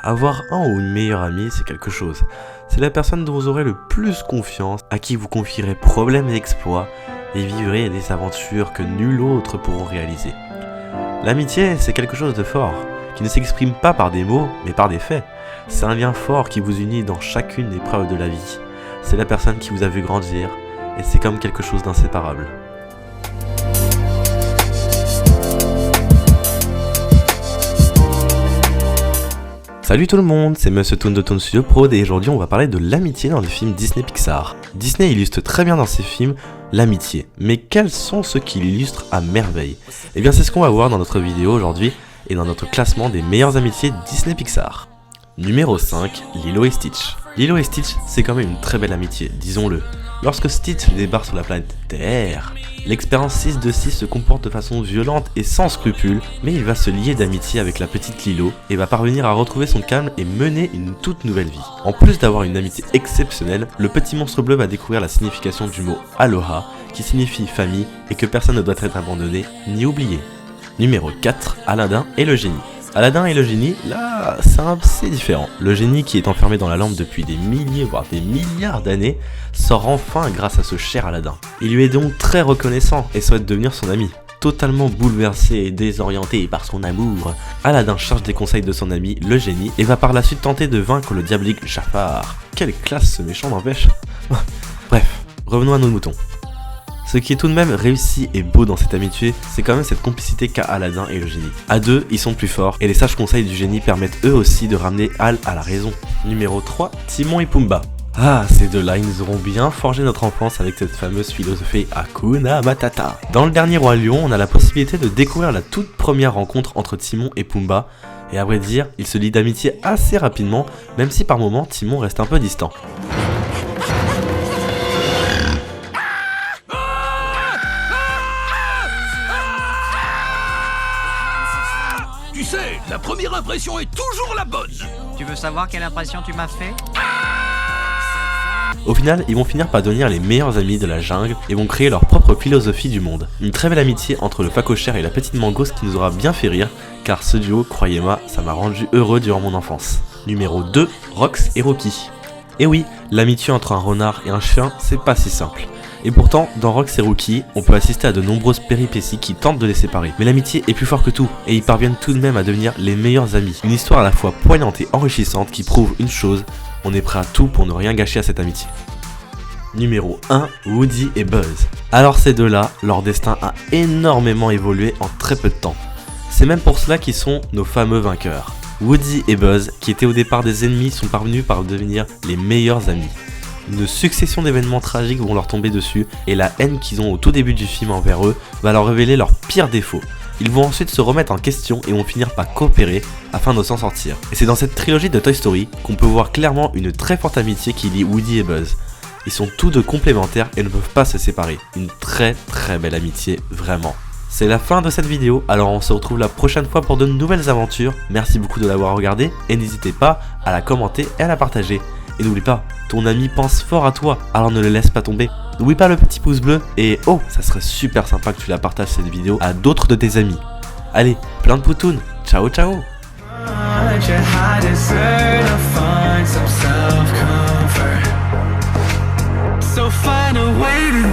Avoir un ou une meilleure amie, c'est quelque chose. C'est la personne dont vous aurez le plus confiance, à qui vous confierez problèmes et exploits, et vivrez des aventures que nul autre pourront réaliser. L'amitié, c'est quelque chose de fort, qui ne s'exprime pas par des mots, mais par des faits. C'est un lien fort qui vous unit dans chacune des épreuves de la vie. C'est la personne qui vous a vu grandir, et c'est comme quelque chose d'inséparable. Salut tout le monde, c'est Monsieur Toon de Toon Studio Prod et aujourd'hui on va parler de l'amitié dans les films Disney Pixar. Disney illustre très bien dans ses films l'amitié, mais quels sont ceux qui l'illustrent à merveille? Eh bien c'est ce qu'on va voir dans notre vidéo aujourd'hui et dans notre classement des meilleures amitiés Disney Pixar. Numéro 5, Lilo et Stitch. Lilo et Stitch, c'est quand même une très belle amitié, disons-le. Lorsque Stitch débarque sur la planète Terre, l'expérience 6 de 6 se comporte de façon violente et sans scrupules, mais il va se lier d'amitié avec la petite Lilo et va parvenir à retrouver son calme et mener une toute nouvelle vie. En plus d'avoir une amitié exceptionnelle, le petit monstre bleu va découvrir la signification du mot Aloha, qui signifie famille et que personne ne doit être abandonné ni oublié. Numéro 4, Aladdin et le génie. Aladdin et le génie, là, c'est différent. Le génie qui est enfermé dans la lampe depuis des milliers, voire des milliards d'années, sort enfin grâce à ce cher Aladdin. Il lui est donc très reconnaissant et souhaite devenir son ami. Totalement bouleversé et désorienté par son amour, Aladdin cherche des conseils de son ami, le génie, et va par la suite tenter de vaincre le diabolique Jafar. Quelle classe ce méchant n'empêche. Bref, revenons à nos moutons. Ce qui est tout de même réussi et beau dans cette amitié, c'est quand même cette complicité qu'a Aladdin et le génie. À deux, ils sont plus forts, et les sages conseils du génie permettent eux aussi de ramener Al à la raison. Numéro 3, Timon et Pumba. Ces deux-là, ils nous auront bien forgé notre enfance avec cette fameuse philosophie Hakuna Matata. Dans le dernier Roi Lion, on a la possibilité de découvrir la toute première rencontre entre Timon et Pumba, et à vrai dire, ils se lient d'amitié assez rapidement, même si par moments Timon reste un peu distant. Tu sais, la première impression est toujours la bonne. Tu veux savoir quelle impression tu m'as fait? Au final, ils vont finir par devenir les meilleurs amis de la jungle et vont créer leur propre philosophie du monde. Une très belle amitié entre le phacochère et la petite mangouste qui nous aura bien fait rire, car ce duo, croyez-moi, ça m'a rendu heureux durant mon enfance. Numéro 2, Rox et Rocky. Et oui, l'amitié entre un renard et un chien, c'est pas si simple. Et pourtant, dans Rox et Rocky, on peut assister à de nombreuses péripéties qui tentent de les séparer. Mais l'amitié est plus fort que tout, et ils parviennent tout de même à devenir les meilleurs amis. Une histoire à la fois poignante et enrichissante qui prouve une chose, on est prêt à tout pour ne rien gâcher à cette amitié. Numéro 1, Woody et Buzz. Alors ces deux-là, leur destin a énormément évolué en très peu de temps. C'est même pour cela qu'ils sont nos fameux vainqueurs. Woody et Buzz, qui étaient au départ des ennemis, sont parvenus par devenir les meilleurs amis. Une succession d'événements tragiques vont leur tomber dessus et la haine qu'ils ont au tout début du film envers eux va leur révéler leurs pires défauts. Ils vont ensuite se remettre en question et vont finir par coopérer afin de s'en sortir. Et c'est dans cette trilogie de Toy Story qu'on peut voir clairement une très forte amitié qui lie Woody et Buzz. Ils sont tous deux complémentaires et ne peuvent pas se séparer. Une très belle amitié, vraiment. C'est la fin de cette vidéo, alors on se retrouve la prochaine fois pour de nouvelles aventures. Merci beaucoup de l'avoir regardé et n'hésitez pas à la commenter et à la partager. Et n'oublie pas, ton ami pense fort à toi, alors ne le laisse pas tomber. N'oublie pas le petit pouce bleu et ça serait super sympa que tu la partages cette vidéo à d'autres de tes amis. Allez, plein de poutounes, ciao ciao. So find a way to